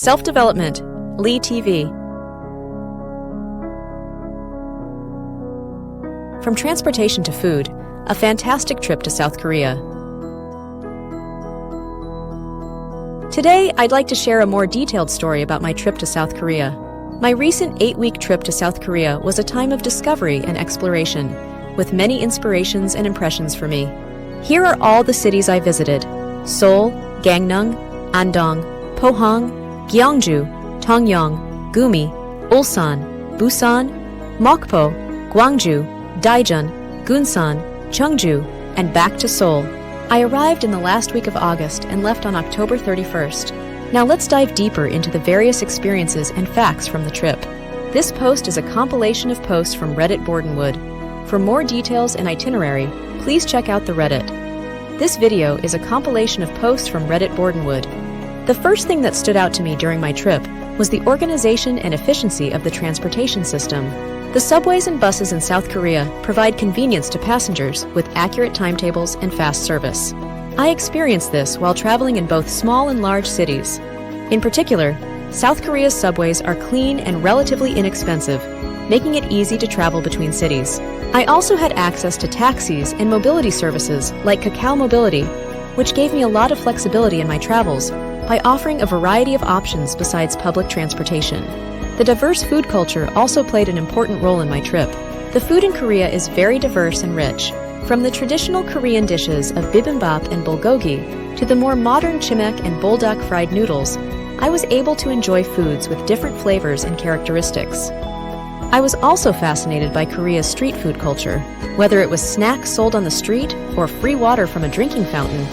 Self-development, Lee TV. From transportation to food, a fantastic trip to South Korea. Today, I'd like to share a more detailed story about my trip to South Korea. My recent 8-week trip to South Korea was a time of discovery and exploration, with many inspirations and impressions for me. Here are all the cities I visited: Seoul, Gangneung, Andong, Pohang, Gyeongju, Dongyong, Gumi, Ulsan, Busan, Mokpo, Gwangju, Daejeon, Gunsan, Cheongju, and back to Seoul. I arrived in the last week of August and left on October 31st. Now let's dive deeper into the various experiences and facts from the trip. This post is a compilation of posts from Reddit Bordenwood. For more details and itinerary, please check out the Reddit. This video is a compilation of posts from Reddit Bordenwood. The first thing that stood out to me during my trip was the organization and efficiency of the transportation system. The subways and buses in South Korea provide convenience to passengers with accurate timetables and fast service. I experienced this while traveling in both small and large cities. In particular, South Korea's subways are clean and relatively inexpensive, making it easy to travel between cities. I also had access to taxis and mobility services like Kakao Mobility, which gave me a lot of flexibility in my travels by offering a variety of options besides public transportation. The diverse food culture also played an important role in my trip. The food in Korea is very diverse and rich. From the traditional Korean dishes of bibimbap and bulgogi to the more modern chimek and buldak fried noodles, I was able to enjoy foods with different flavors and characteristics. I was also fascinated by Korea's street food culture. Whether it was snacks sold on the street or free water from a drinking fountain,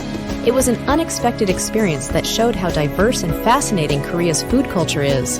it was an unexpected experience that showed how diverse and fascinating Korea's food culture is.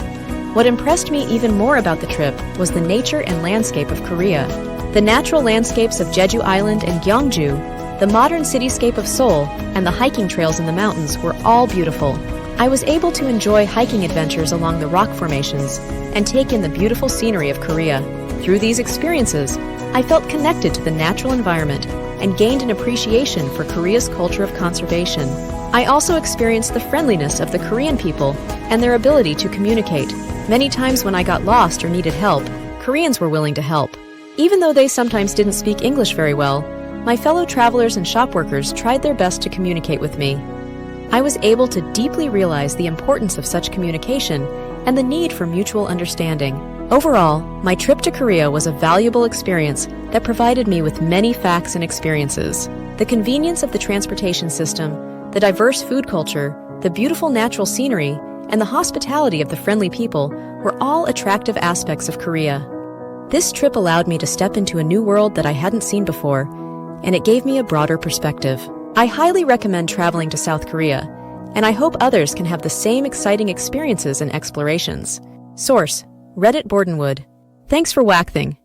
What impressed me even more about the trip was the nature and landscape of Korea. The natural landscapes of Jeju Island and Gyeongju, the modern cityscape of Seoul, and the hiking trails in the mountains were all beautiful. I was able to enjoy hiking adventures along the rock formations and take in the beautiful scenery of Korea. Through these experiences, I felt connected to the natural environment and gained an appreciation for Korea's culture of conservation. I also experienced the friendliness of the Korean people and their ability to communicate. Many times when I got lost or needed help, Koreans were willing to help. Even though they sometimes didn't speak English very well, my fellow travelers and shop workers tried their best to communicate with me. I was able to deeply realize the importance of such communication and the need for mutual understanding. Overall, my trip to Korea was a valuable experience that provided me with many facts and experiences. The convenience of the transportation system, the diverse food culture, the beautiful natural scenery, and the hospitality of the friendly people were all attractive aspects of Korea. This trip allowed me to step into a new world that I hadn't seen before, and it gave me a broader perspective. I highly recommend traveling to South Korea, and I hope others can have the same exciting experiences and explorations. Source: Reddit Bordenwood. Thanks for whacking.